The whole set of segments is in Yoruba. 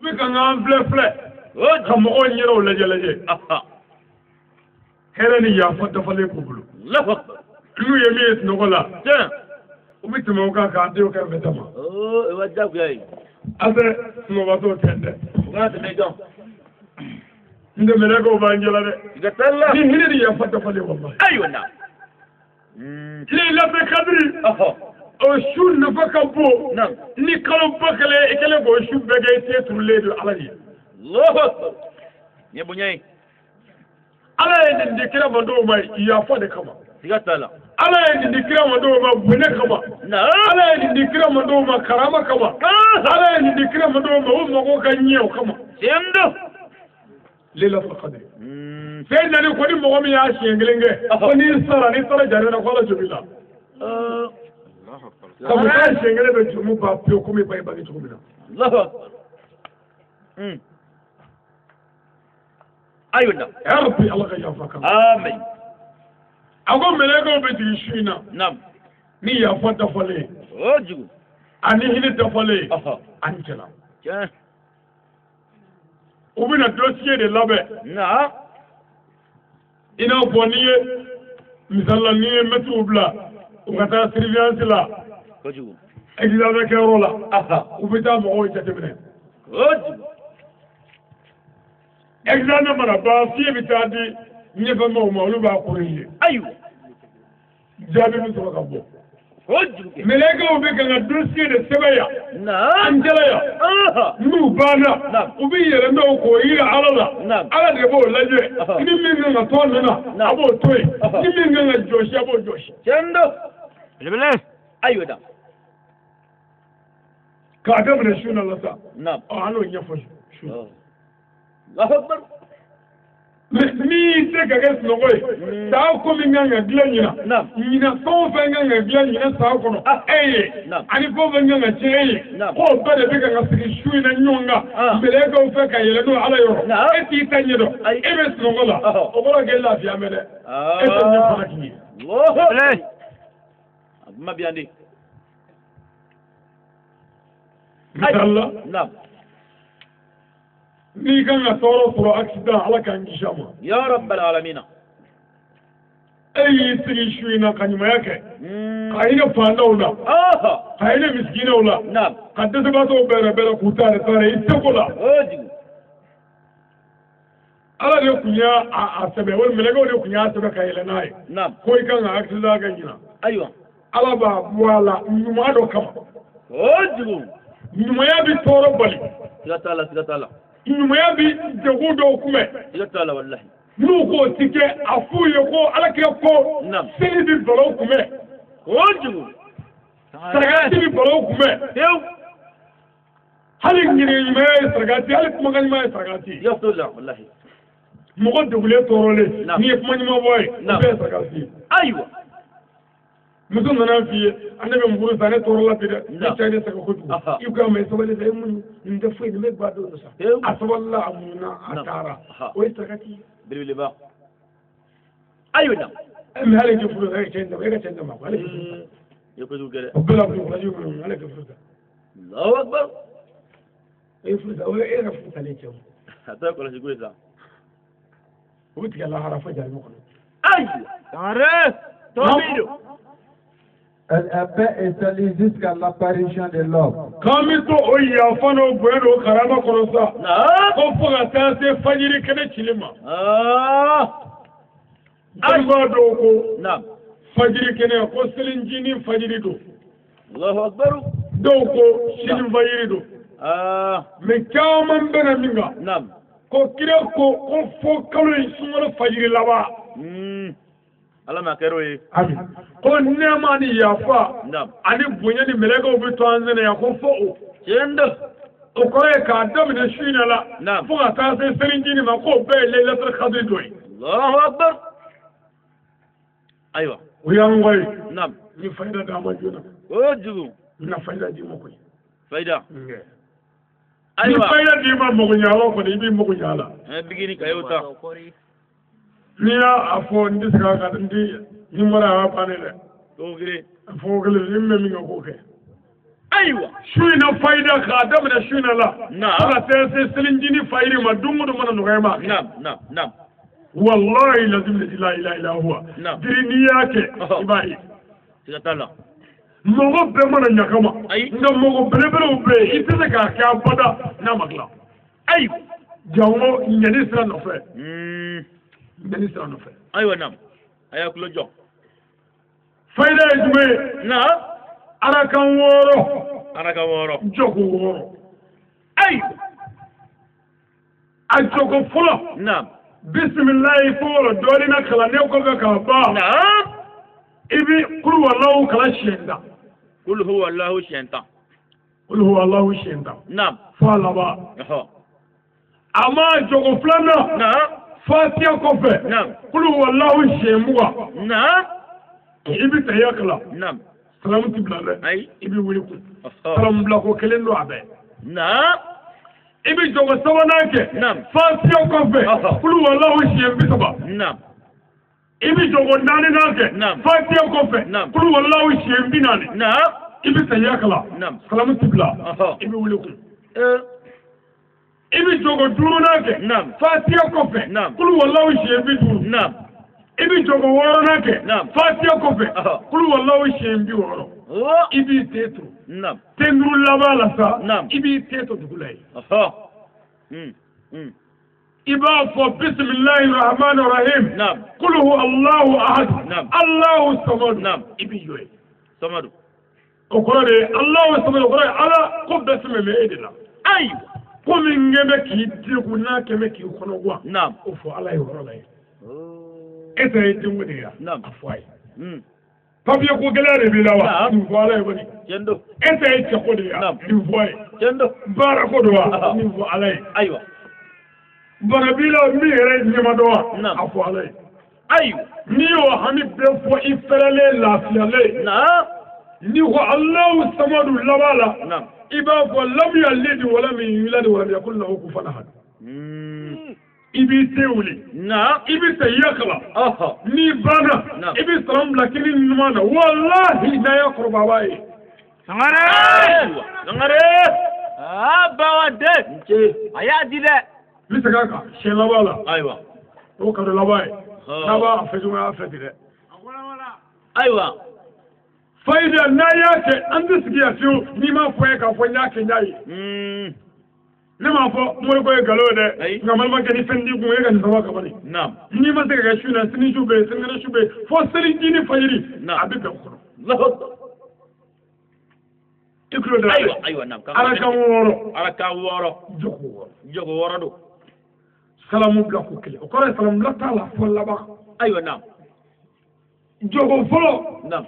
ubi ka ngam fle kam o nyiro laje herani ya fata fale kubulu Allahu akbar lu yemi nogola ubi timo ka ka dio ka betama e wajja gay ase mo bato tende ngata me jom nde melego banjela de gatalla ni hinidi ya fata fale wallahi aywa na la be kadri o shun na baka bo ni kalo bakale ekele go shu bege te turle do alani Allahu akbar yebu nyai ala ye ndi kira mando ma ya fa de kama gatalla ala ye ndi kira mando ma bune kama ala ye ndi kira mando ma karama kama ala ye ndi kira mando ma o mago kanye kama sendo lela fa qadri fe nani ko ni mo mi ya shengelenge ko ni sara jare na ko la jubila Allahu akbar shengele be jumu ba pio ko mi ba ba jubila Allahu akbar ayuna ya rabbi Allah ya faka amin ago melego be tishina nam ni ya fata fale oju ani hini ta fale anjela ubina dossier de labe na ina boniye misalla niye metu bla ugata surveillance la oju examen ke rola ubita mo o jatemene oju examen mara ba fiye bitadi nyefa mo olu ba kuriye ayu jabi mi to ka bo oju melega ube kana dossier de sebaya na anjela ya nu bana ubi yere no ko ira alala ala de bo laje ni mi nga to na abo toy ni mi nga joshi abo joshi sendo lebele ayu da ka da mun shuna lasa na ano nyafo shu Allahu akbar mi se ka ges no goy ta ko mi nga glanyina ina so fa nga glanyina sa ko no ani ko fa nga cheye ko bade be nga sigi shu na nyonga bele ko fa ka yele no ala yo e ti tanye do e be no gola o gola ge la fiya mede e to nya fa ki Allahu akbar abma biandi Allah nam ni kan ga toro accident ala kan gishama ya rabbal alamin ay sigi shuina kanyuma yake kaina pandawla kaina miskinawla nam kadda ba to bere kutare tare itakola oji ala de kunya a sebe wal melega de kunya sebe kayela nay nam ko kan ga accident ganyina aywa ala ba wala nyuma do kama oji nyuma ya bi toro bali sigatala nyuma ya bi jago do kume sigatala wallahi nu ko tike afuye ko alake ko sini bi balo kume oju sargati bi balo kume yow hali ngire nyuma ya sargati hali kuma ngani ma sargati yasula wallahi mo ko dugule torole ni kuma nyuma boy be sargati aywa mutum nana fiye annabi mburu sane torola bida ni tane saka kudu yuka mai sabale sai mun inda foi ne ba do sa aswalla amuna atara o sargati bilbil ba ayuna am hali ke furu sai tenda ga tenda ma hali yoko dugere bala ko raju mun hali ke furu Allahu akbar ay furu o e ra furu tale cew ata ko la sigureza wuti Allah harafa jari mo ko ay tare tomido. Elle paix et salut jusqu'à l'apparition de l'homme. Kamito oya fano gwero karama konosa. Ko foga tase fajiri kene chilima. Alba doko. Naam. Fajiri kene ko selinjini fajiri do. Allahu akbar. Doko shini fajiri do. Me kaman bena minga. Naam. Ko kire ko fo kalo sumala fajiri laba. Allah ma kero yi amin ko nema ni yafa ani bunya ni melega obi to anzene ya ko fo yenda o ko e ka dam ne shina la fo ata se serinji ni ma ko be le la khadri doy Allahu akbar aywa o yang ngoy nam ni fayda da ma jona o jugu na fayda di mo koy fayda aywa ni fayda di ma mo ko nyaalo ko di mo ko nyaala e bigini kayota ni ya afo ndi saka ka ndi ni mara wa panele to gire afo gele ni me mi ngoko ke أيوة شوينا فايدة خادمنا شوينا لا نعم أنا سلنجيني فايدة ما دوم من نغيما نعم والله لازم لا إله إلا هو نعم درينياك إباي سيغتالا مغو بمنا نكما أي مغو بلبلو بي إتسكا كابدا نامكلا أيوة جاو نيسرا نوفي نيسرا نوفي أيوة نعم أيوة كل جو فايدة إجمي نعم أراكان وورو جوكو وورو أيوة أجوكو فلو نعم بسم الله فور دولنا كلا نيوكو كابا نعم إبي قل هو الله كلا شيندا قل هو الله شينتا قل هو الله شيندا نعم فالبا أما جوكو فلانا نعم فاتيا كوفي نعم قل هو الله شيموا نعم إبي تياكلا نعم سلام تبلا أي إبي وليكو سلام بلاكو كلندو أبي نعم إبي جوكو سواناكي نعم فاتيا كوفي قل هو الله شيموا نعم ibi jogo nani nake fatiya kofe kulu wallahu shembi nani ibi sayakala salamu tibla ibi wuliku ibi jogo duru nake fatiya kofe kulu wallahu shembi duru ibi jogo woro nake fatiya kofe kulu wallahu shembi woro ibi tetu tendru labala sa ibi tetu dugulai إبافة بسم الله الرحمن الرحيم قل هو الله أحد الله الصمد إبي يوي صمد أقرأ الله الصمد أقرأ على قب بسم الله إدنا أيوة قم إن جبك يدركنا كمك يخنوا أفو على يورلاي إذا يدمني أفواي فبيكو جلاري بلاوا أفو على يبني جندو إذا يتقولي أفواي جندو باركو دوا أفو على أيوة barabila mi yɛrɛ ɲɛmadɔn wa a fɔ ala ye ayiwa n'i y'o hami bɛɛ fɔ i fɛrɛlen lafiyalen n'i ko alahu samadu laban la i b'a fɔ lamuya lidi wala min yila de wala ko lahu ku fana hadu i b'i se wuli i bɛ se yakala n'i banna i bɛ salam bila kini ɲuman na walahi n'a ye kɔrɔbaba ye sangare bawa de a y'a di dɛ misaka ka siyɛn laban la ayiwa o kado laban ye n'a b'a fɛ cogo y'a fɛ ten dɛ ayiwa fayida n'a y'a kɛ an tɛ sigi yan fiyewu n'i m'a fɔ ye k'a fɔ n y'a kɛ n y'a ye ne m'a fɔ moriko ye nkalon ye dɛ nka balimakɛ ni fɛn t'i kun e ka nin saba kabali n'i ma se ka kɛ su na sini su bɛ yen sinikɛnɛ su bɛ yen fo seliji ni fajiri a bɛ bɛn o kɔnɔ i tulo de la dɛ arakan wɔɔrɔ jogo wɔɔrɔ don salamu bila ko kelen o kɔrɔ ye salamu bila t'a la fɔ laban ayiwa naam jogo fɔlɔ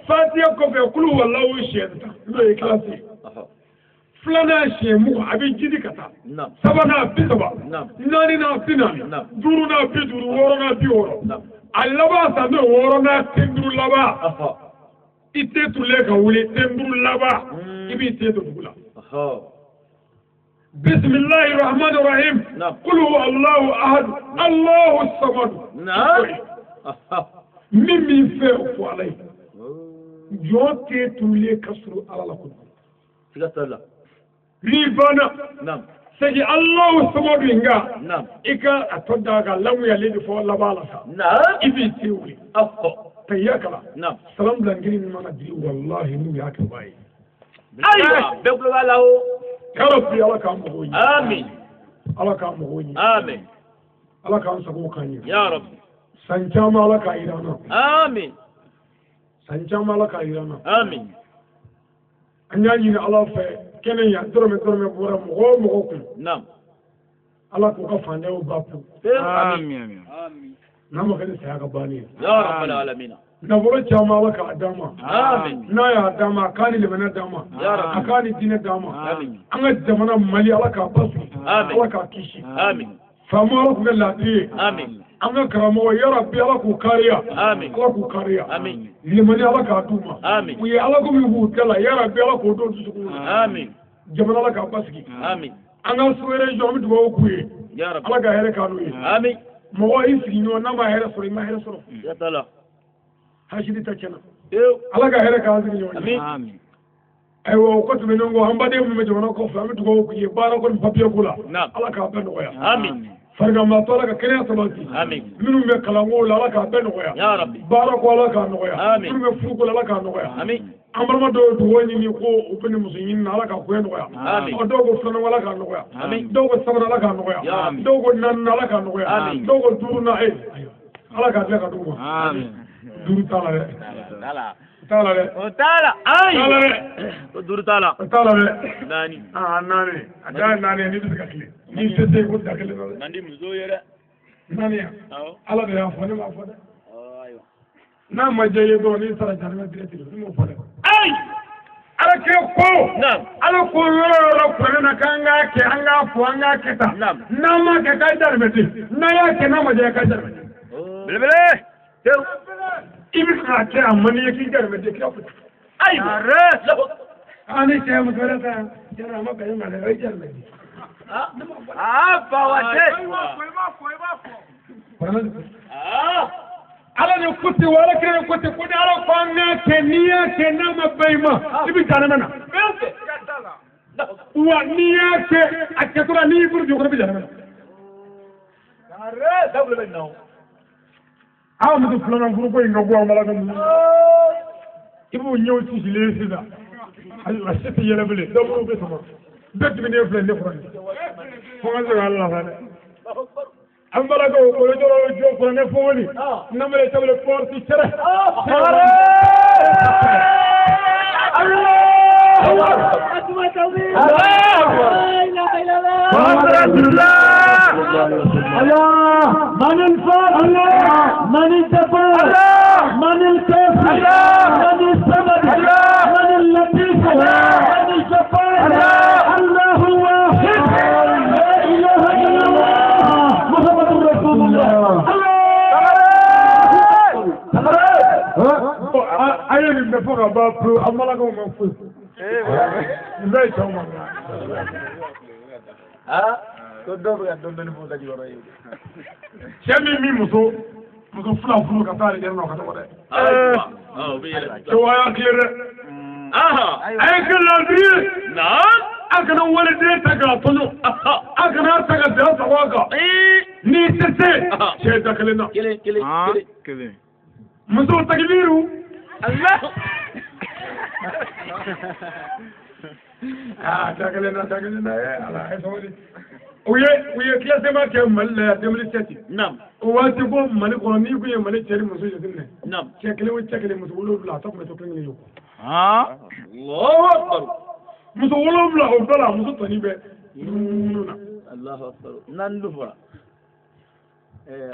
fatiya kɔfɛ kulu walawu siyɛn ta n'o ye kilasi ye filanan siyɛn mugan a bɛ jidi ka taa sabanan bi saba naaninan bi naani duurunan bi duuru wɔɔrɔnan bi wɔɔrɔ a laban sa n'o ye wɔɔrɔnan ten duuru laban i tɛ tulen ka wuli ten duuru laban i b'i ten to dugu la. بسم الله الرحمن الرحيم قل هو الله أحد الله الصمد مين فيه عليه جوتي تولي كسر على لكم ليبانا سيجي الله الصمد إنجا إيكا أتوداغا لم يلد فوق لبالسا إبي تيولي تياكلا سلام بلانجيني مانا دي والله نو ياكي باي أيوة بيقولوا له يا ربي الله كان مغوي آمين الله كان مغوي آمين الله كان سبو كاني يا رب سانجام الله كايرانا آمين سانجام الله كايرانا آمين أنياني الله في كني يا درم بورا مغو نعم الله كوكا فاندو بابو آمين آمين نعم كده سياق باني يا رب العالمين نبورة جامع لك أداما آمين نايا أداما كاني لمن أداما يا رب أكاني دين أداما آمين أنا الزمن مالي الله كباسي آمين الله ككيشي آمين فما لك من لاتي آمين أنا كرامو يا ربي الله كوكاريا آمين الله كوكاريا آمين لمن الله كادوما آمين ويا الله كم يهود كلا يا ربي الله كودون تسكون آمين زمن الله كباسي آمين أنا سوير جامد بوكوي يا رب الله كهير كانوي آمين مواهي سينو نما هير سوري ما هير سورو يا تلا هاشدي تكنا ايوه الله كهير كانوي آمين aywa ko tumi ngo hambade mu me jono ko fami to ko ye bara ko papier kula ala ka ben ko ya amin farga ma to ala ka kene sabati amin minum be kala ngo ala ka ben ko ya rabbi bara ko ala ka no ya amin minum be fu ko ala ka no ya amin ambarma do to woni ni ko ubani musulmin ala ka ko no ya amin o dogo flana wala ka no ya amin dogo sabara ala ka no ya dogo nan ala ka no ya amin dogo duruna ala ka ka do amin duru tala tala tala le o tala ay tala le o duru tala le nani nani ada nani ni bisa kile ni tete ko dakile no nandi muzo yere nani ala de ya fone ma fone ayo na ma je do ni sara jarma direct ni mo fone ay ala ke ko nam ala ko yoro ko na kanga ke anga fo anga keta nam na ma ke ka jarme ti na ya ke na ma je ka jarme bele tew ibi ka ke amani yake jarme ti ka futa ay are ani ke mu gara ta jara ma ka yana da jarme ti bawade ala ne kuti wala kire kuti kudi ala ko na keniya kenama bayma ibi tanana na wa niya ke akatura ni burju ko bi janana are dabule no aw mu fulana furu ko inga go amala kan ibu nyew ci le sida Allah sete yele bele do ko be sama bet mi ne flen ne ko ko ngala Allah fa ambala ko ko joro jo ko ne foni namale table forti tere Allah akbar tawhid la ilaha illallah muhammad rasulullah Allah man al-fad Allah man al-jabbar Allah man al-kafir Allah man al-samad Allah man al-latif Allah man al-jabbar Allah Allahu wahid la ilaha illallah muhammad rasulullah Allah ayo ni me foga ba pro amala ko mo fu ndey taw ma ko do ga do ben fu da ji woro yi chemi mi muso fula fulu ka tare der no ka to de be yele to waya clear aha ay kan ladri na akana wala de taga tono akana taga da tawaga ni tete che dakalena kele muso takbiru Allah dakalena ala ay sawdi uye classe ma ke malle 2007 nam wati ko mali ko ni ko mali ceri muso yedinne nam cekele wo cekele muso wolo la ta ko to kengi yo Allahu akbar muso wolo la o dola muso tani be Allahu akbar nan dufa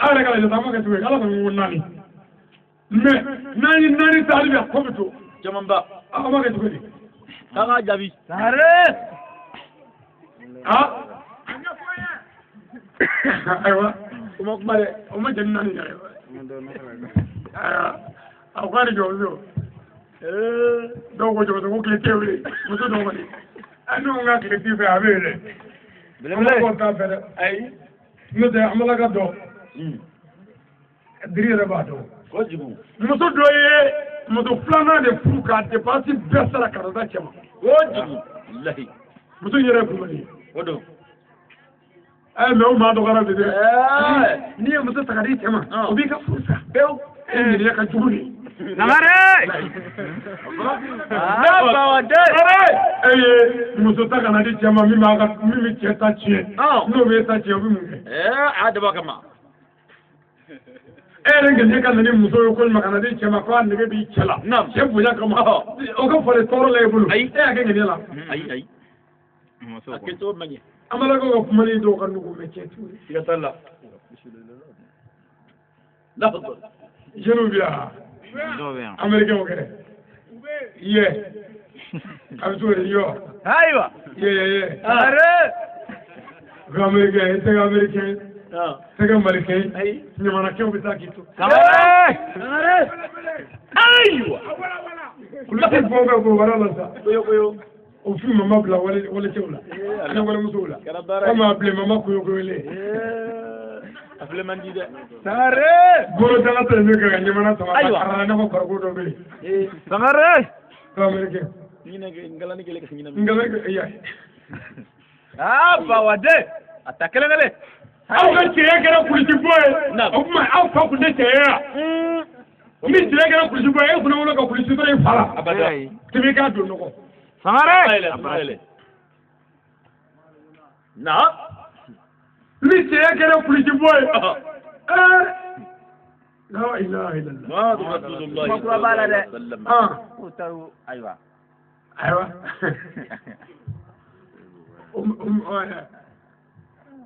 ala kala jata ma ka tuwe ala ko nani me nani talibi ko to jaman ba ama ka tuwe kanga jabi sare aywa uma kumare uma jannani ya akwani jozo dogo jozo ko kletewe muso dogo ni anu nga kletewe abele bele ko ta fere ay no de amala ga do diri ba do ko jibu muso doye muso flana de fuka de pasi besara karada chema ko jibu wallahi muso yere ko mani odo ay me o ma do gara de ni muso takadi chema obi ka fusa bew ni ya ka juri namare ba wade muso takana di chema mi ma ka mi cheta chie no be ta chie obi mu adaba kama ere ngene kan ni muso ko makana di chema ko an bi chela che buya kama o ko fole toro le bulu ay ake ngene la ay muso aketo manye amala ko ko mali do kan ko me chetu ya talla la jenu biya américain o kere ye abitore yo aywa ye are américain tega malikain ni mana ke obita kitu are aywa kulati bonga go wala la koyo o fi mama bla wala chewla ana wala musula kama ble mama koyo le afle mandi de sare goro dala te ne ga ni mana sama ara na ko kargo do be sangare américain ngalani kele kanyina ngalani ya ah bawade atakele ngale aw ka cɛ kɛra kulisi boy o kuma aw fa kun tɛ cɛ ya ni cɛ kɛra kulisi boy e kun wolo ka kulisi dɔ fala abada tibi ka don nɔgɔ sangare na ni cɛ kɛra kulisi boy la ilaha illallah rasulullah bala de o taw aywa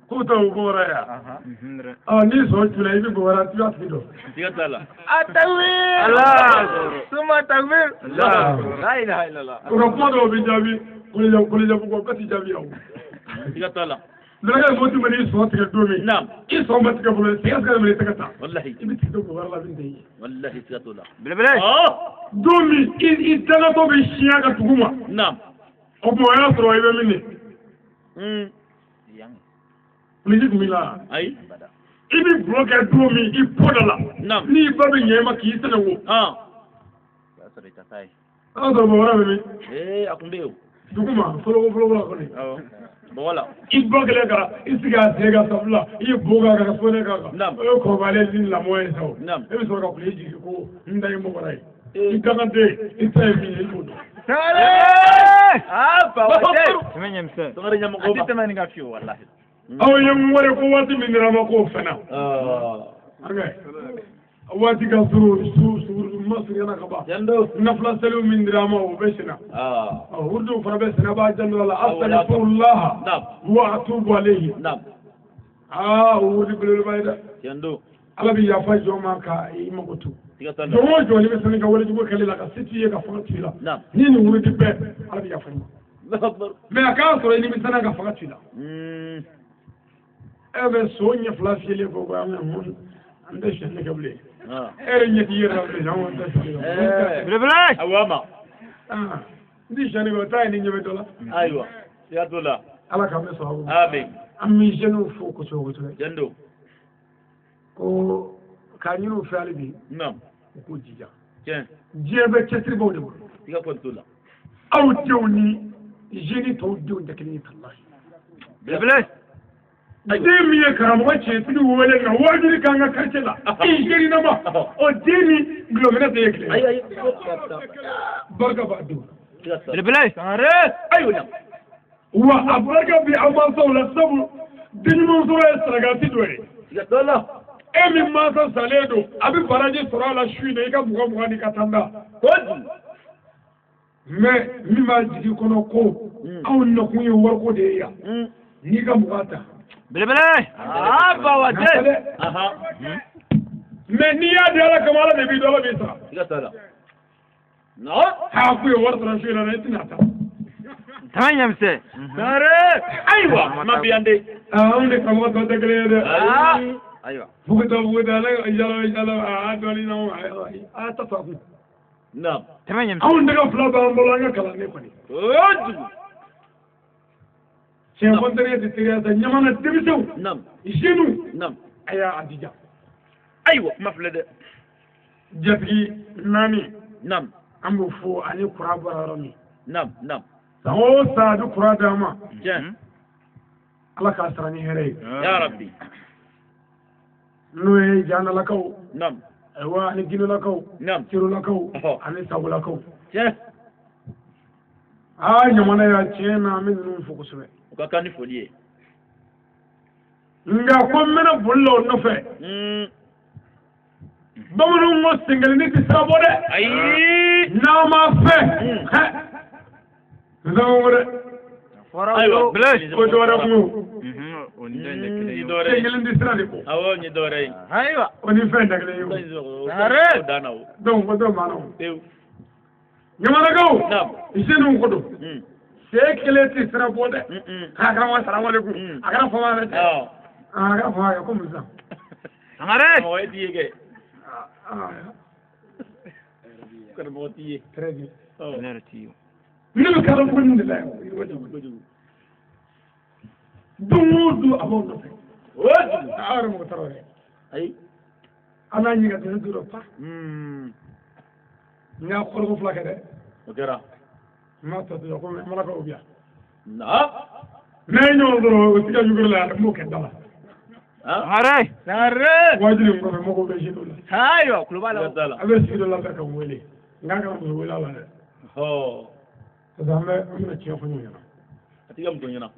ko taw bora ya ni so tula ibi bora tiya tido tigatala atawir Allah suma takbir la ilaha illallah ko podo bi jabi ko ko ti jabi yaw tigatala daga moti mani so tiga domi nam ki so mat ka bolo tiga ka mani tiga wallahi ibi tido bora la bin dai wallahi tigatala bele domi i daga to bi shiya ka tuguma nam o mo ya so ibe mini yang Polisi kun la ayi ibi bloqué domi i podala nam ni ba bi nyema ki tene wo ya sare ta sai do bora be akunde yo duguma folo ko ni bola i bloqué le kara i siga sega sabla i boga ka fone ka nam o ko vale din la moye so nam e so ka polisi ko ndai mo barai i kagante i tay mi e ko sare ba wate menyemse sare nyamo ko ba tamani ga fiyo wallahi aw yem wore ko wati min rama ko fena okay wati ka suru masri na kaba jando nafla salu min rama o besina urdu fa besina ba jando la astaghfirullah wa atubu alayhi nam urdu bilal bayda jando ala bi ya fa joma ka i makotu jomo joni be sanin ka wala jugo kale la ka siti ka fati la ni ni urdu be ala bi ya fa mais aka so ni mi sanin ka fati la ebe so nye flasile ko ba mun ande shenne gable ere nye ti yera be jamu ande bre awama ndi shenne go tay ni nyebe dola aywa ya dola ala ka me so hawo amin ammi jenu fo ko so goto jando ko ka nyinu fali bi nam ko jija jen jebe cetri bawde mo tiga ko dola aw jewni jeni to dew ndekni tallahi bre demi ye karamɔgɔ cɛ tigi wele nka wajuli kan ka quartier la i jeri na ma o deni gulomina tɛ ye kile ayi barika b'a don belebele sangare ayiwa wa a barika bi aw mansaw la sabu denɲumanso ye sarakati dɔ ye tiga dɔla e min mansa salen don a bɛ baraji sɔrɔ a la su in na i ka mugan ni ka tan da kojugu mais min b'a jigi kɔnɔ ko anw nakun ye wariko de ye yan n'i ka mugan ta belebele ba wate mais n'i y'a di ala kama ala de b'i dɔ ala b'i sara tiga dɔla no ha ku ye wari sɔrɔ su in na i tɛna ta tamanyamse sare ayiwa ma biyande anw de karamɔgɔ tɔ tɛ kelen ye dɛ ayiwa buguta ale jalo a dɔɔni na a ta to a kun nam tamanyamse anw tɛgɛ fila b'an bolo an ka kalanden kɔni kojugu tiɲɛ fɔntɛnɛ tɛ teriya ta ɲamana denmisɛnw nam jeunes nam a y'a dija ayiwa kuma filɛ dɛ jatigi naani nam an b'o fɔ ani kura bɔra yɔrɔ min nam san o san a bɛ kura d'an ma jen ala k'a sara ni hɛrɛ ye ya rabbi n'o ye janalakaw nam ayiwa ani ginolakaw nam cirolakaw ani sagolakaw jen ɲamana y'a tiɲɛ na an bɛ ninnu fo kosɛbɛ o ka kan ni foli ye nka ko n bɛna boli la o nɔfɛ bamananw ko senkelenni tɛ sira bɔ dɛ ayi n'a ma fɛ n sɛbɛn ko dɛ ayiwa bile ko dɔwɛrɛ kun o ni dɔwɛrɛ senkelen tɛ sira de bɔ awɔ ni dɔwɛrɛ ye ayiwa o ni fɛn da kelen ye o sare dana o donc ko dɔ maana o tew ɲamanakaw nam jeunes ko don see kelen tɛ sira bɔ dɛ k'a kɛra wa salamalekun a kɛra fama yɛrɛ tɛ a kɛra fama yɛrɛ ko musa sangare o ye diye kɛ karamɔgɔ t'i ye très bien ne yɛrɛ t'i ye ne bɛ kalan ko nin de la yan don o don a b'aw nɔfɛ o jugu aw yɛrɛ mɔgɔ tɔɔrɔ dɛ ayi an n'a ɲininka tɛ ne tora pa n y'a kɔrɔko fila kɛ dɛ o kɛra mata to ko mala ko biya na ne ñoo do ci ka jugur la mo ke dala Nare wajiri ko mo ko be jino la ayo kulubala abe ci do la ka ko wele nganga mo wela la ho zambe mo ci ko ñu atiga mtu nyina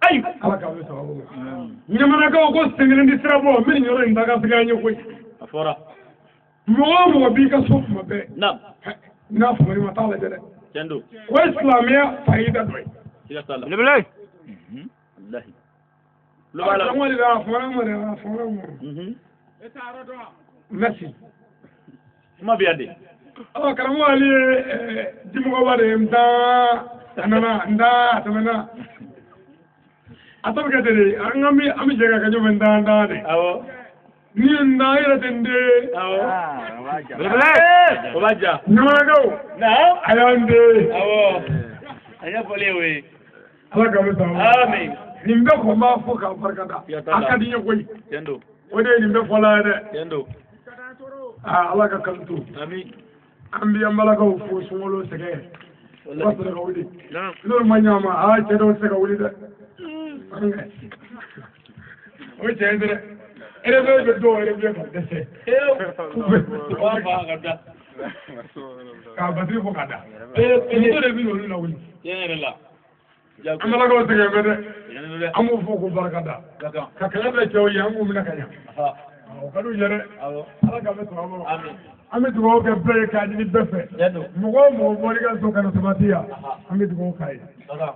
ay ala ka be sababu ñu mana ko sengene ndi trabo min ñoro ndaga figa ñu ko afora mo bi ka sof ma be na fo ma taala jere Cendo. Wa islamia faida doy. Tiga sala. Leblay. Wallahi. Lo bala mo da fora mo. Merci. Ma biade. Oh karamo ali dimo ko wale mta nda atabe kadere ami jega ka jobe nda de. Awo. Ni nda ira tende. Awo. Leblay. Obaja. Nyamago. Na. Ayande. Awo. Anya folewe. Allah ka musa. Amen. Nimbe ko ma fo ka barkada. Akadi nyokoy. Cendo. Ode nimbe fola de. Cendo. Allah ka kaltu. Amin. Ambi ambala ko fo sumolo sege. Wallahi ka wudi. Na. No manyama a cedo sega wudi de. O cedere. Ere be do ere be ka dese. Wa ba gada. Ka batri fo kada. Ere be no na wudi. Yene la. Amala ko sege be de. Yene le. Amu fo ko barkada. Ka kala be cew yangu mina kanya. Ha. O kadu yere. Awo. Allah ka be to amo. Amin. Ami dugo ke be ka ni befe. Cendo. Mo bori ka so kana samatiya. Ami dugo kai. Sala.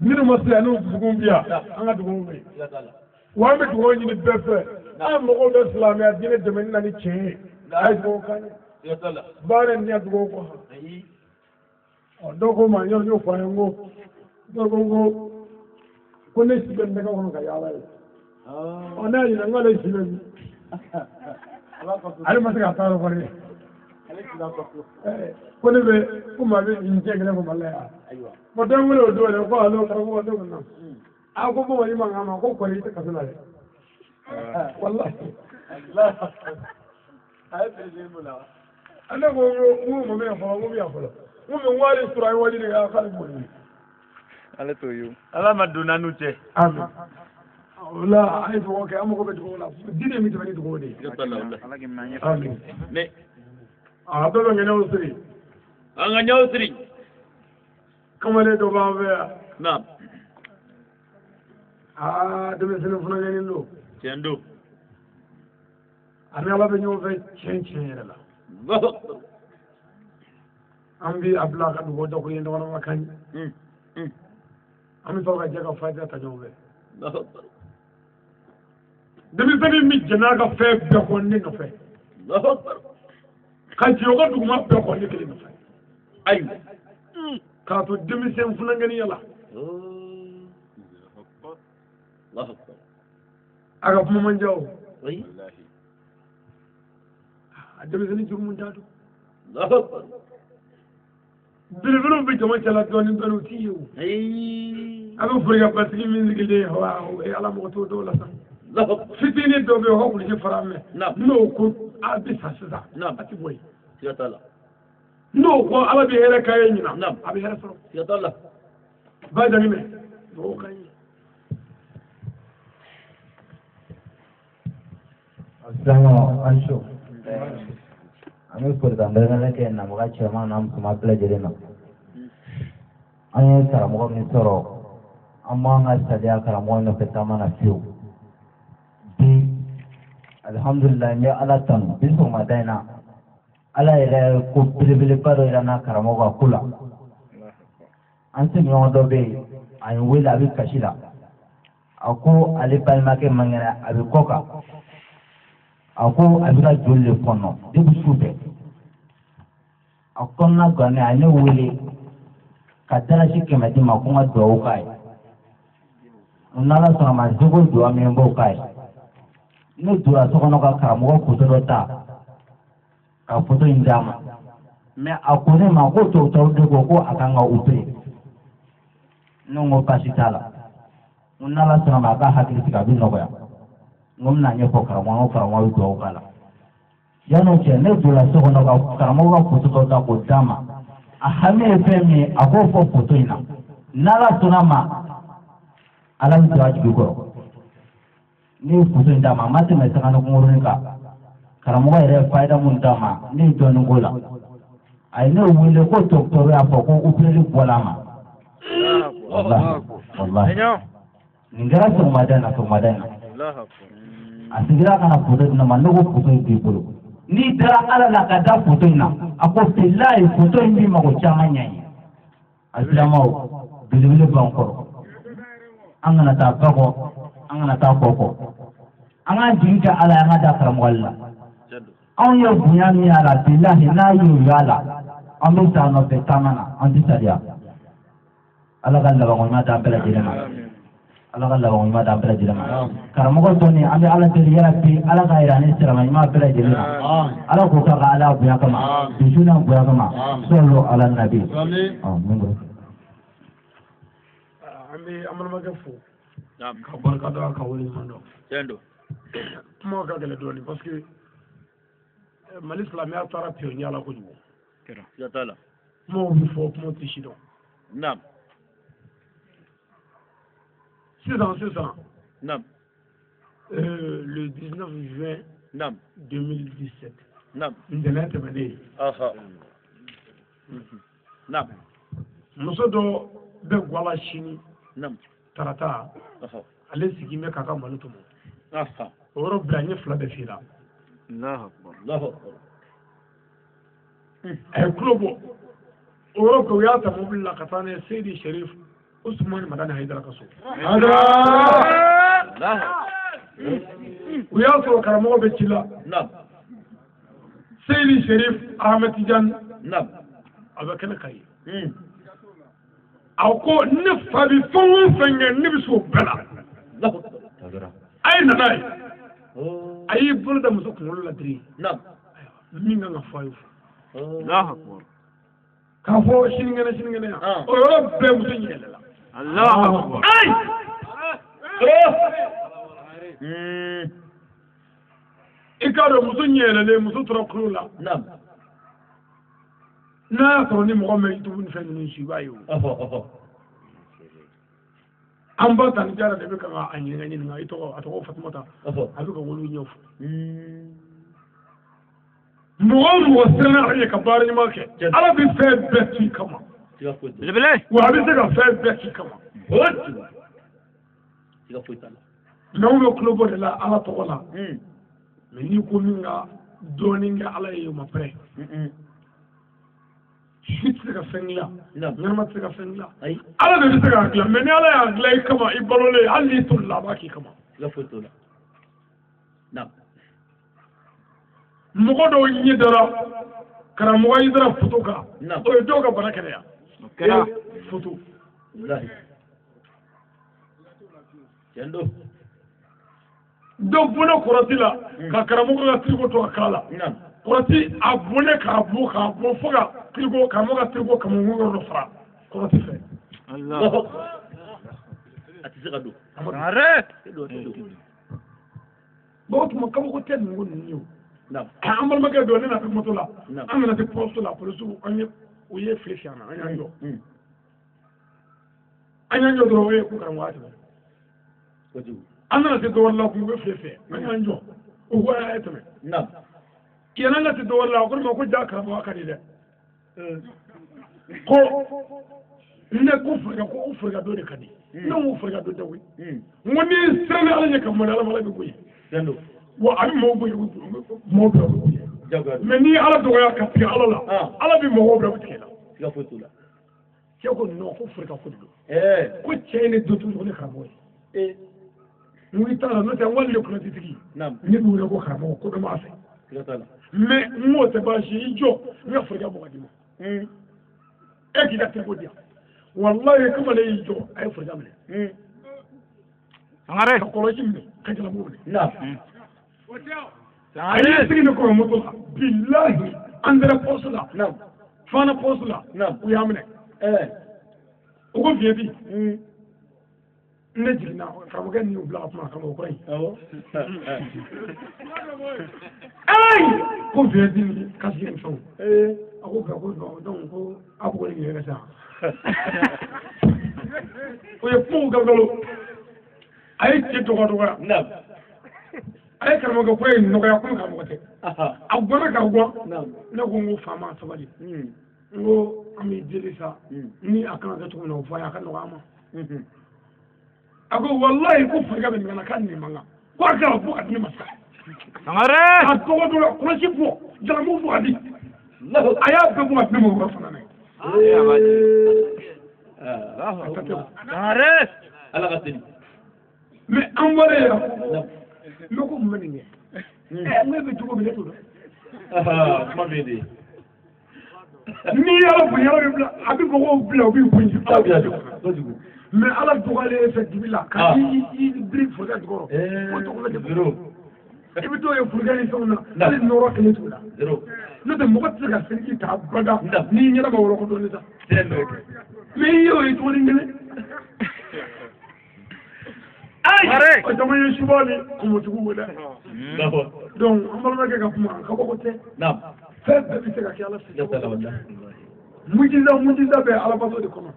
Minu masya no dugo biya. Anga dugo be. Tiga sala. Wa mi dugo ni befe. A mo ko be islamia dine de men na ni che. Ai dugo kai. Tiga sala. Bare ni dugo ko. Ayi. O dogo ma yo fa ngo. Dogo ngo. Ko ne si ben daga ko ka yala. Ona ni ngale si ben. Ali ma se ka taro ko ni. Ko ne be ko ma be ni je gele ko mala ya. Aywa. Mo dan wala do le ko alo karo ko do na. A ko mo ni ma ngama ko ko ni ta kasala. Wallahi. Allah. Ay be mula. Ana ko mo me fa mo ya fa. Mo me wali sura wali ni ga kala mo ni. Ale to you. Ala maduna nuche. Amin. Wala ay to ko am ko be ko la. Dine mi to ni to de. Tiga sala wallahi. Ala ki manya. Amin. Ne. A do ngene usri. Anga nyawsri. Kamale do ba be. Na. De me sene funa ngene lo. Cendo. Ani ala be nyo fe chen la. Ambi abla ka do do ko yendo wana makani. Ami to ka jaga faida ta nyo be. De me sene mi jana ka fe be ko ni no fe. Kan ci yoga duguma be ko ni kele no fe. Ay. Ka to de me sene funa ngene yala. Allahu akbar. Aga kuma man jawo. Oui. De me sene jurum ta do. Allahu akbar. Bilibilo bi jama chala doni benu tiyo. Abu furiga pasiki musique de wa ala mo to do la sa. Fitini do be ho kuli farame. No ko abi sasa. Ati boy. Tiga sala. No ko ala bi hele kay ni na. Abi hele foro. Tiga sala. Ba jangi me. Do kay. Assalamu alaikum. Ami kurda ndana ke na muga chama nam kuma pla jere na anya sara muga ni soro amma nga sadia kara mo no petama na fiu bi alhamdulillah ya ala tan biso madaina ala ila ko bilibili paro ila na kara mo ga kula anse mi odo be ay wela abi kashila ako ali palma ke mangana abi koka ako abika jolle kono debu sube akonna gane ane wele kadara shike madima kuma do kai unala so ma jogo do amembo kai no dura so kono ka karamo ko to ta ka foto indama me akone ma ko to de ko akanga upe no ngo pasitala unala so ma ka hakili tika bi no ya ngom na nyoko karamo do kala yano che ne dula so kono ka karamo ko to ta ko dama ahame femi akofo photo ina nala tunama ala mtaji biko ni photo ndama mate mesaka no ngurunka karamoga ere faida mun dama ni to ngola ay no wile ko doctor ya foko upele bolama wallahi ningara to madana Allah asigira kana photo na manogo photo biko ni dara ala la kada photo ina ako billahi photo indi mako chama nyai aslamo bilibili bankoro angana ta bako angana ta koko anga jinka ala anga da karamwalla an yo bunyami ala billahi na yu yala amu ta no be tamana anti sadia ala galla ba ma ta bela jirama ala galla ba ma ta bela jirama karamogo toni ambe ala te yarabi ala ga irani sirama ma bela jirama ala ko ka ala buya kama bijuna buya kama sallu ala nabi amin ambe amal magafu ka barka da ka wuri mando Tendo. Mo ka gele doni parce que Mali Islamia tara pionnier la ko jugo. Kera. Ya tala. Mo bi fo mo tishido. Nam. C'est ça. Nam. Le 19 juin Nam. 2017. Nam. Ndela temane. Aha. Nam. Muso do be gwala shini Nam. tarata. Aha. Ale sigi me kaka malutumo. Aha. Oro blanye fla be fila. Allahu Akbar. Allahu Akbar. Klobo. Oro ko ya ta mobilla katane Seydi Sharif Usman Madani Haidara kaso. Allah. Uya so karamo be chila. Nam. Seydi Sharif Ahmed Tijan. Nam. Abakana kai. Ako ne fabi fon fenge ne biso bela. Allahu Akbar Ay nanay. Ay burda muso kunul ladri. Nam. Minga nga fayu. Allahu Akbar. Ka fo shingene ya. O yo be muso nyela. Allahu Akbar. Ay. Ikado muso nyela le muso trokrula. Nam. Na to ni mo me tubun fen ni shi bayo. Amba tan jara de be ka anyi ngani nga ito atoko Fatimata. Abi ko wonu nyof. Mo sena ay ka bar ni make. Ala bi fe beti kama. Bilibili. Wa bi se ka fe beti kama. Tiga fuita. Nawo club de la ala to wala. Me ni ko minga doninga ala yo ma pre. Shit ka fengla. Nyama ka fengla. Ala de se ka gla me ni ala ya gla kama ibalole ali to la ba ki kama. Tiga fuita. Nam. Mogo do yi dara karamogo yi dara photo ka. O do ka baraka ya. Kera. Photo. Wallahi. Tendo. Do bona korotila ka karamogo ka trigo to akala. Nam. Koroti abone ka bo foga trigo karamogo ka trigo kamongo ro fra. Koroti fe. Allah. Ati zigado. Arrête. Bo to makamo ko ten ngo niyo. Nam. Amal maga do ne na ko motola. Amana te posto la police anye uye flefiana anyanyo. Anyanyo do we ku karamogo ati. Anna te do wala ku be flefe. Anyanyo. O wa etme. Nam. Yana na te do wala ko ko ja karamogo akari de. Ko ne ko furga do de kadi. Non mo furga do dawi. Ngoni sene ala ne kam ala mala be boye. Tendo. Wa abi mo boye mo be boye. Jaga. Mais ni ala do ya ka ala la. Ala bi mo be boye la. Tiga fuita. Ko no ko furga ko do. Ko chene do tu ne karamogo. Nous t'allons nous t'envoie le politique. Ni nous ko karamogo ko do ma fe. Tiga tala. Mais moi te ba ji jo ni furga mo gadimo. Ki da te ko dia. Wallahi kuma le jo ay furga me. Angare. Ko jimne ka jala mo ne. Nam. Ay sigi ko mo to billahi andra posula. Nam. Fana posula. Nam. U yamne. O ko viedi. ne jiginna karamɔgɔkɛ ni y'u bila ka kuma karamɔgɔ in ko vieux kasi ni fɛnw a ko bɛɛ ko non donc ko a ko nin yɛrɛ sa o ye kumaw galgalo a ye cɛ dɔgɔya a ye karamɔgɔ ko ye nɔgɔya ko karamɔgɔ tɛ a gbɔna ka gɔ ne ko n ko faama sabali n ko an bɛ deli sa ni a kan ka kɛ cogo min na o fɔ a ye a ka nɔgɔya a ma a ko walayi ko farika bɛ nin kana k'a nin mankan ko a kɛra fo ka di ne ma sa a tɔgɔ dɔ la kɔlɔsi bɔ jalamu fɔ ka di a y'a bɛɛ bɔ ka di ne ma o yɔrɔ fana na ala ka teli mais an bɔra yan ne ko mun bɛ nin kɛ ne bɛ cogo min ne t'o dɔn kuma bɛ de ni ala bonya bɛ bila a bɛ mɔgɔw bila u b'i bonya mais ala dɔgɔyalen fɛ dibi la ka i biri furukɛ jukɔrɔ o tɔgɔ bɛ i bɛ t'o ye furukɛ ni fɛnw na hali nɔrɔ kelen t'o la n'o tɛ mɔgɔ tɛ se ka seliji ta bada n'i ɲɛna ma wɔrɔ ko dɔɔnin sa mais i y'o ye tuguni kelen o caman ye suba ni kɔmɔtigiw wele donc an balimakɛ ka kuma ka bɔ ko tɛ fɛn bɛɛ bɛ se ka kɛ ala fɛ mujiza bɛ alabato de kɔnɔ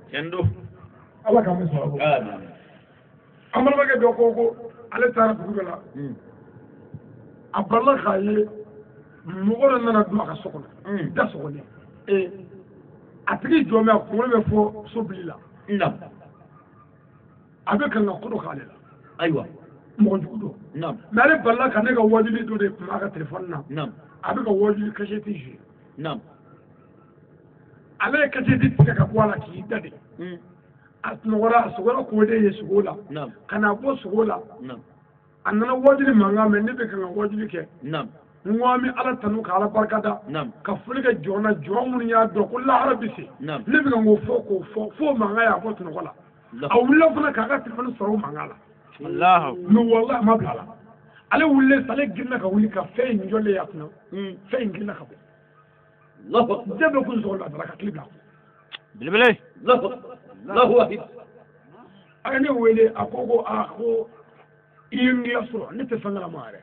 ala k'an bɛ sɔrɔ an balimakɛ dɔ ko ale taara dugu dɔ la a balila k'a ye mɔgɔ dɔ nana don a ka so kɔnɔ da sɔgɔlen a tigi jɔ mɛ a kunkolo bɛ fɔ sobili la a bɛ kan ka ko dɔ k'ale la ayiwa mɔgɔ jugu dɔ mais ale balila ka ne ka wajuli dɔ de kun a ka telefɔni na a bɛ ka wajuli kasɛti jouer ale ye kasɛti tigɛ ka bɔ a la k'i da de a sunɔgɔra a sogora k'o de ye sogo la ka na bɔ sogo la a nana wajuli mankan mɛ ne bɛ kan ka wajuli kɛ n ko an bɛ ala tanu ka ala barika da ka foli kɛ jɔn na jɔn minnu y'a dɔn ko lahara bɛ se ne bɛ kan k'o fɔ fo mankan y'a bɔ sunɔgɔ la a wulila fana k'a ka telefɔni sɔrɔ o mankan la mais wallahi a ma bila a la ale wulilen sa ale girinna ka wuli ka fɛn in jɔlen a kunna fɛn in girinna ka bɔ den bɛ kun sɔgɔ la dara ka tile bila belebele a ye ne wele a ko i ye n dilan sɔrɔ ne tɛ fɛn kalama yɛrɛ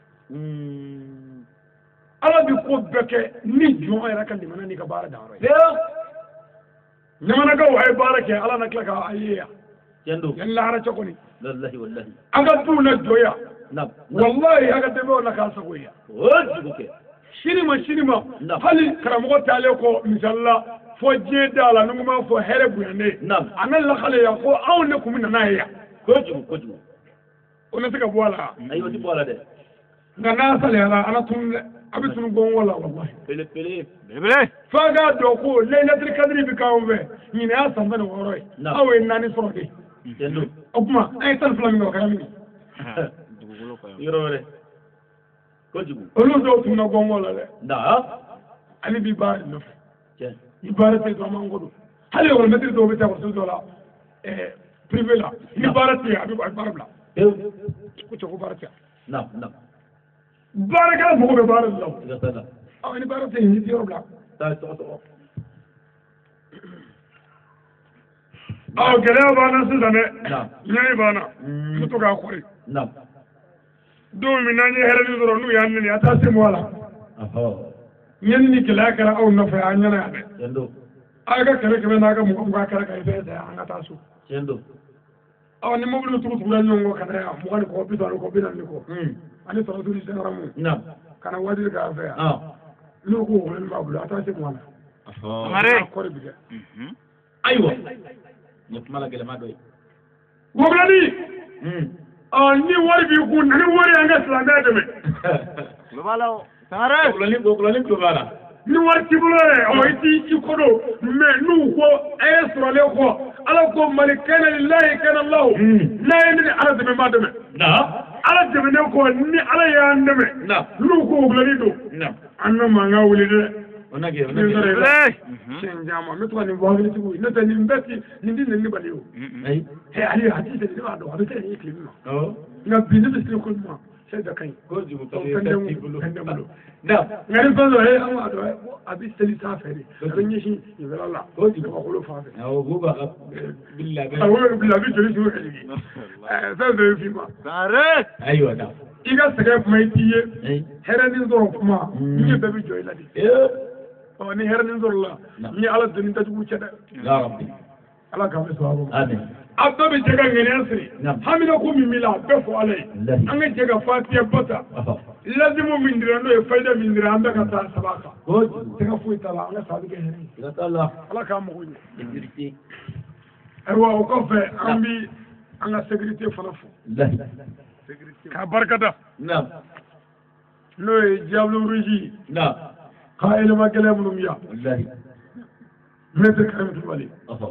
ala bɛ ko bɛɛ kɛ ni jɔn yɛrɛ ka limana n'i ka baara danyɔrɔ ye ɲamanakaw a ye baara kɛ ala na tila k'a ye yan yan lahara cɛ kɔni an ka duw na jɔya wallahi a ka dɛmɛw na k'a sago ye sini ma hali karamɔgɔ taalen kɔ misalila fo diɲɛ da la ni ko b'a fɔ hɛrɛ bonyanen a na lakale yan ko anw ne kun bɛ na n'a ye yan kojugu o ne tɛ ka bɔ a la ayi o tɛ bɔ a la dɛ nka n'a saliyara ala tunu dɛ a bɛ tunu gɔngɔ la wallahi belebele f'a k'a dɔn ko layilatul kadiri bɛ k'anw fɛ ɲinɛ y'a san 16 ye aw ye 4 sɔrɔ de o kuma an ye 12 min kɛ o kɛra min yɔrɔ wɛrɛ kojugu olu dɔw tununa gɔngɔ la dɛ ale b'i baara de nɔfɛ i baara tɛ dɔn man ko don hali école dɔw bɛ taa ekɔliso dɔ la privé la ni baara tɛ yen a bɛ baara bila ko cɛ ko baara tɛ yan baarakɛla mɔgɔ bɛ baara de la ni baara tɛ yen i tɛ yɔrɔ bila gɛlɛya banna sisan dɛ ɲɛɲɛ banna n bɛ to k'a kɔri don min n'an ye hɛrɛ sɔrɔ n'u y'an nɛni a t'a se mɔgɔ la ɲɛni ni gɛlɛya kɛra aw nɔfɛ an ɲɛna yan dɛ aw ka kɛmɛ n'a ka 20 kɛra ka fɛn ta an ka taa so ni mobili tugula ɲɔgɔn kɔ ka na yan 20 ni kɔ 30 ni kɔ 40 ni kɔ ani sɔrɔtuli sɛnɛramu ka na wajibi k'a fɛ yan n'u ko wɔlɔni b'a bolo a t'a se mɔgɔ la kɔri bi kɛ ayiwa ni kuma la gɛlɛma dɔ ye wɔlɔni ni wari b'i kun ni wari y'an ka silamɛya dɛmɛ wɔlɔni tulo b'a la ni wari t'i bolo yɛrɛ i t'i kodɔn mais n'u ko a ye sɔrɔlen kɔ ala ko mali kana lillahi kana lahu n'a ye ni ala dɛmɛ b'a dɛmɛ ala dɛmɛnen kɔ ni ala y'an dɛmɛ n'u ko wɔlɔni don an na mankan wuli dɛ tiɲɛ caman n bɛ to ka nin fɔ hakilitigiw ye n'o tɛ nin bɛɛ ti nin tɛ nin bali o ale a tɛ se ne b'a dɔn a bɛ se nin ye tile min ma nka bi ne bɛ se ko ma sai da kai ko jibu ka kan yi bulu bulu da ngari fando he amma do abi seli sa fere do nyishi yalla ko jibu ko lo fa awo buba billahi awo bila bi joli su kali sa do fi ma Sare. ayo da iga sege mai tiye herani zo kuma ni be bi joyi ladi o ni herani zo la ni ala dun ta jugu cede ya rabbi ala ka so abo amin abdo be jega ngene asri hamina ko mi mila be fo alai an ga jega fatiya bata lazimu min dirano e fayda min diranda ka ta sabaka ko jega fu itala ala sabi ke herani ya Allah ala ka mo ni dirti aywa o ko fe ambi an ga sécurité fana fo la ka barkata na'am no e diablo ruji na'am ka elema gele munum ya wallahi maître karimatu wali afa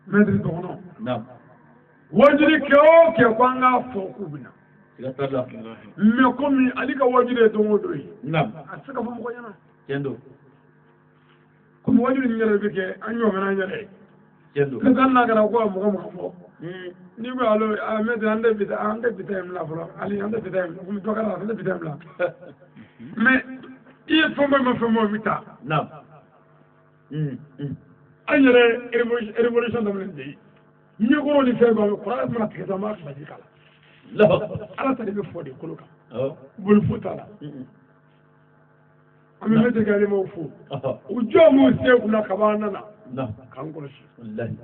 maître dono na'am wajiri ke o ke kwanga fo kubina ya Allah me komi alika wajiri dono do yi na'am asaka fo ko yana kendo komi wajiri nyere be ke anyo mena nyere kendo ke dan na gara ko mo ko fo ni ko alo maître ande bita la fo ali ande bita ko mi dogara ande bita la mais il faut me faire vita na'am anyere révolution da mun dei ni ko ni fe ba ko ra ma tika ma ba ji kala la ala ta be fo de ko ka oh bul futala ami mete gale mo fu afa u jo mo se ku na kabana na na'am kan ko shi wallahi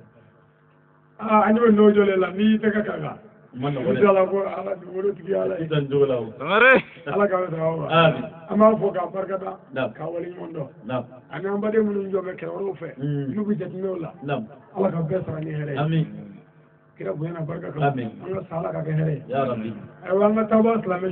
anyo no jole la ni te ka kaga man wala ala ko ala di wolo tigi ala idan jola Sare. ala ka ta wa amin ama fo ka barkata na'am ka wali mondo na'am ani ambade mun jo be ke ro fe nu bi jet no la na'am ala ka be sa ni here amin kira bu yana barka ka Amin. Allah sala ka ke here ya rabbi ay wa ngata ba islam